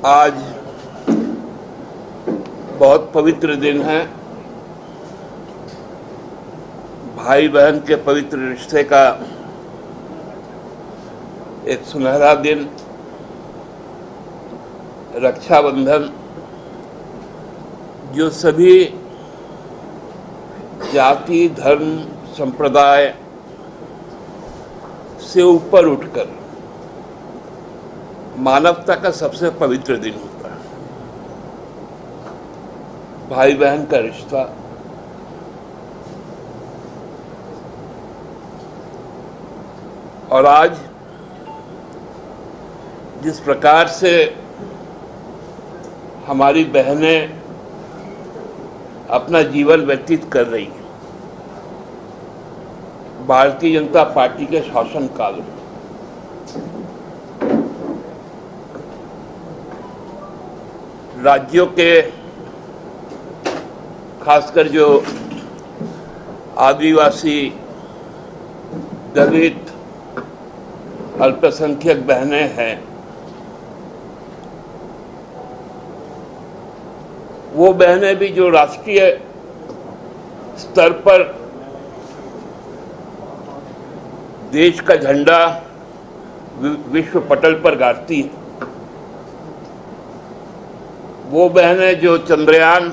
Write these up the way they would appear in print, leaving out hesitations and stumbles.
आज बहुत पवित्र दिन है। भाई बहन के पवित्र रिश्ते का एक सुनहरा दिन, रक्षाबंधन, जो सभी जाति, धर्म, संप्रदाय से ऊपर उठकर मानवता का सबसे पवित्र दिन होता है। भाई बहन का रिश्ता और आज जिस प्रकार से हमारी बहनें अपना जीवन व्यतीत कर रही हैं भारतीय जनता पार्टी के शासनकाल में, राज्यों के खासकर जो आदिवासी, दलित, अल्पसंख्यक बहनें हैं, वो बहनें भी जो राष्ट्रीय स्तर पर देश का झंडा विश्व पटल पर गाड़ती हैं, वो बहनें जो चंद्रयान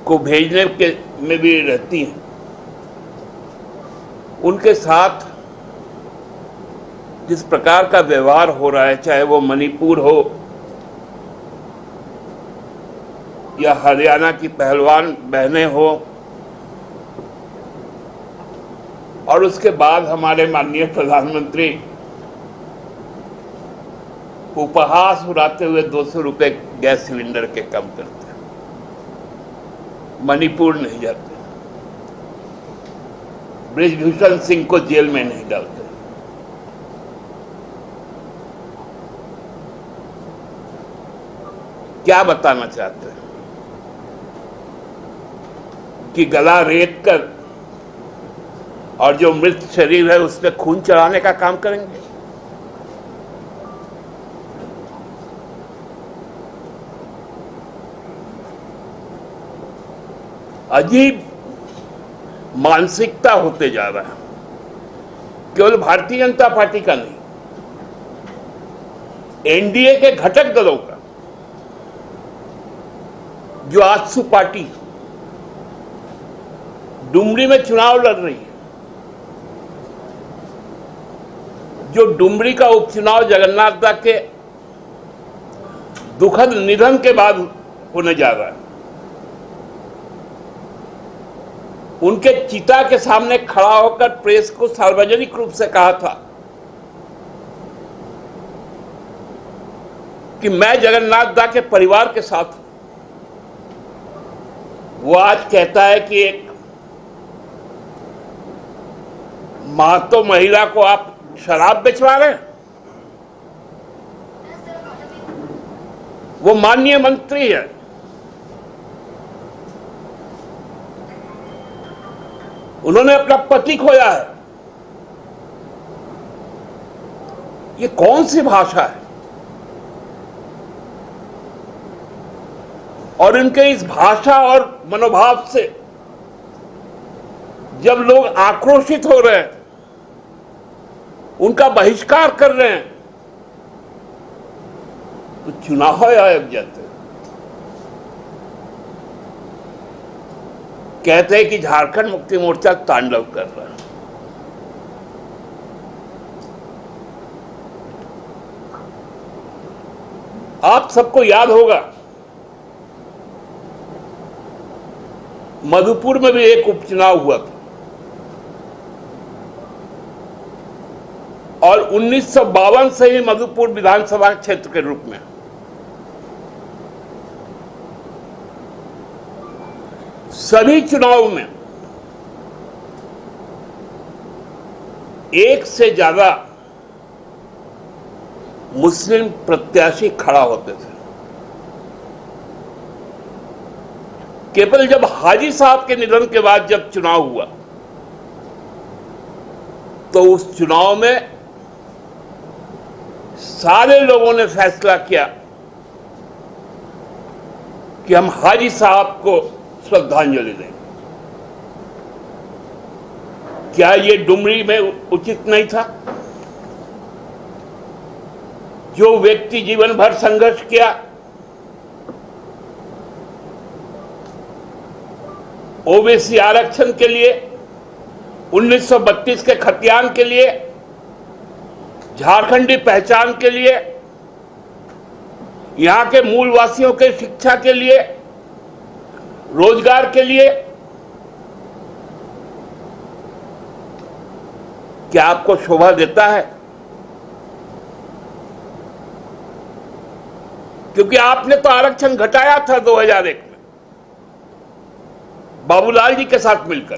को भेजने के में भी रहती हैं, उनके साथ जिस प्रकार का व्यवहार हो रहा है, चाहे वो मणिपुर हो या हरियाणा की पहलवान बहनें हो, और उसके बाद हमारे माननीय प्रधानमंत्री उपहास उड़ाते हुए 200 रुपए गैस सिलेंडर के कम करते हैं, मणिपुर नहीं जाते, बृजभूषण सिंह को जेल में नहीं डालते। क्या बताना चाहते हैं कि गला रेत कर और जो मृत शरीर है उस पर खून चढ़ाने का काम करेंगे? अजीब मानसिकता होते जा रहा है, केवल भारतीय जनता पार्टी का नहीं, एनडीए के घटक दलों का, जो आजसू पार्टी डुमरी में चुनाव लड़ रही है, जो डुमरी का उपचुनाव जगन्नाथ के दुखद निधन के बाद होने जा रहा है, उनके चिता के सामने खड़ा होकर प्रेस को सार्वजनिक रूप से कहा था कि मैं जगन्नाथ दा के परिवार के साथ हूं। वो आज कहता है कि एक महतो महिला को आप शराब बेचवा रहे हैं। वो माननीय मंत्री है, उन्होंने अपना पति खोया है। ये कौन सी भाषा है? और इनके इस भाषा और मनोभाव से जब लोग आक्रोशित हो रहे हैं, उनका बहिष्कार कर रहे हैं, तो चुनाव आयोग जाते हैं, कहते हैं कि झारखंड मुक्ति मोर्चा तांडव कर रहा है। आप सबको याद होगा, मधुपुर में भी एक उपचुनाव हुआ था और 1952 से ही मधुपुर विधानसभा क्षेत्र के रूप में सभी चुनाव में एक से ज्यादा मुस्लिम प्रत्याशी खड़ा होते थे। केवल जब हाजी साहब के निधन के बाद जब चुनाव हुआ तो उस चुनाव में सारे लोगों ने फैसला किया कि हम हाजी साहब को श्रद्धांजलि दें। क्या ये डुमरी में उचित नहीं था? जो व्यक्ति जीवन भर संघर्ष किया, ओबीसी आरक्षण के लिए, 1932 के खतियान के लिए, झारखंडी पहचान के लिए, यहां के मूलवासियों के शिक्षा के लिए, रोजगार के लिए, क्या आपको शोभा देता है? क्योंकि आपने तो आरक्षण घटाया था 2001 में बाबूलाल जी के साथ मिलकर।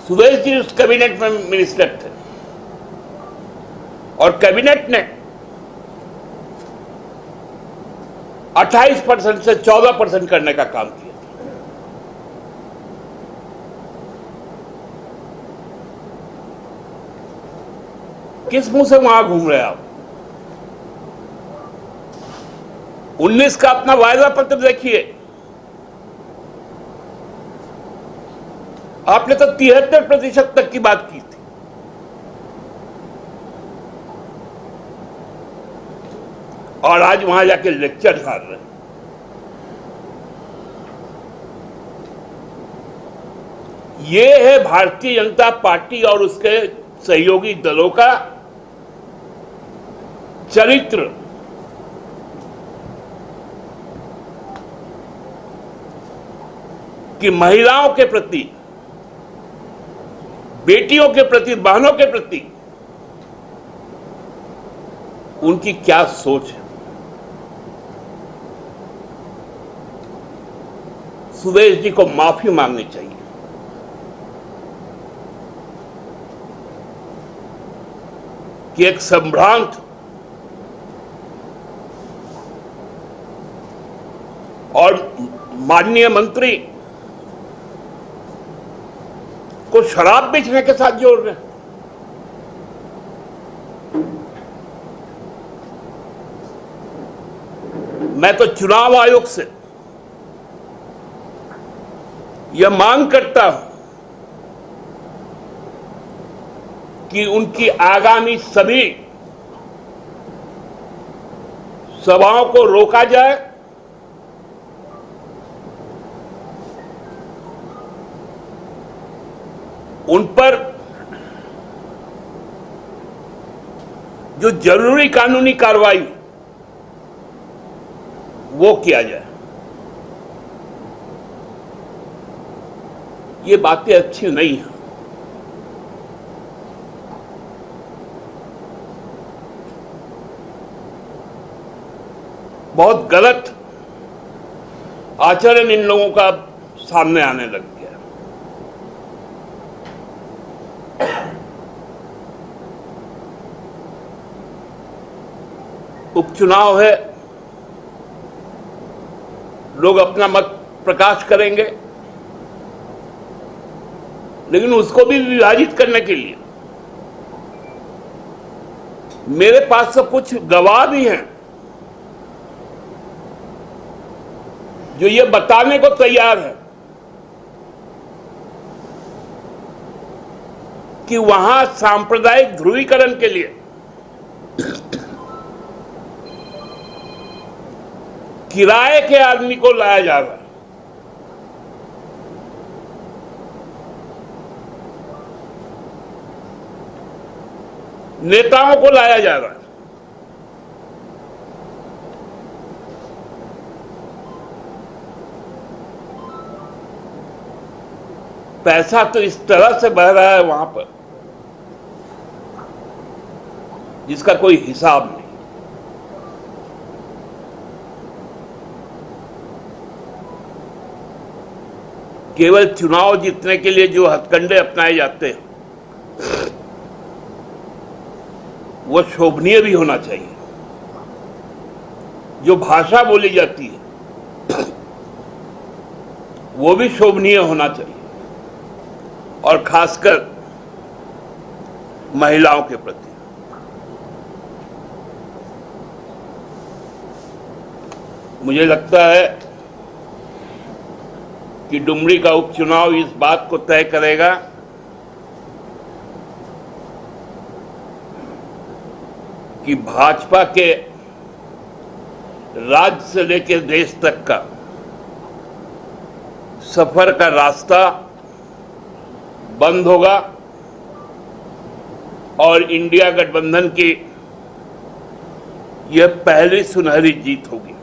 सुदेश जी उस कैबिनेट में मिनिस्टर थे और कैबिनेट ने 28% से 14% करने का काम किया। किस मुंह से वहां घूम रहे हैं आप? 19 का अपना वायदा पत्र देखिए, आपने तो 73% तक की बात की थी। और आज वहां जाके लेक्चर मार रहे हैं। ये है भारतीय जनता पार्टी और उसके सहयोगी दलों का चरित्र। कि महिलाओं के प्रति, बेटियों के प्रति, बहनों के प्रति उनकी क्या सोच है। सुदेश जी को माफी मांगनी चाहिए। कि एक संभ्रांत और माननीय मंत्री को शराब बेचने के साथ जोड़ रहे हैं। मैं तो चुनाव आयोग से यह मांग करता हूं कि उनकी आगामी सभी सभाओं को रोका जाए उन पर जो जरूरी कानूनी कार्रवाई वो किया जाए। ये बातें अच्छी नहीं हैं। बहुत गलत आचरण इन लोगों का सामने आने लग गया। उपचुनाव है, लोग अपना मत प्रकाश करेंगे, लेकिन उसको भी विभाजित करने के लिए मेरे पास तो कुछ गवाह भी हैं जो ये बताने को तैयार है कि वहां सांप्रदायिक ध्रुवीकरण के लिए किराए के आदमी को लाया जा रहा है। नेताओं को लाया जा रहा है। पैसा तो इस तरह से बह रहा है वहां पर जिसका कोई हिसाब नहीं। केवल चुनाव जीतने के लिए जो हथकंडे अपनाए जाते हैं वो शोभनीय भी होना चाहिए। जो भाषा बोली जाती है वो भी शोभनीय होना चाहिए, और खासकर महिलाओं के प्रति। मुझे लगता है कि डुमरी का उपचुनाव इस बात को तय करेगा कि भाजपा के राज्य से लेकर देश तक का सफर का रास्ता बंद होगा और इंडिया गठबंधन की यह पहली सुनहरी जीत होगी।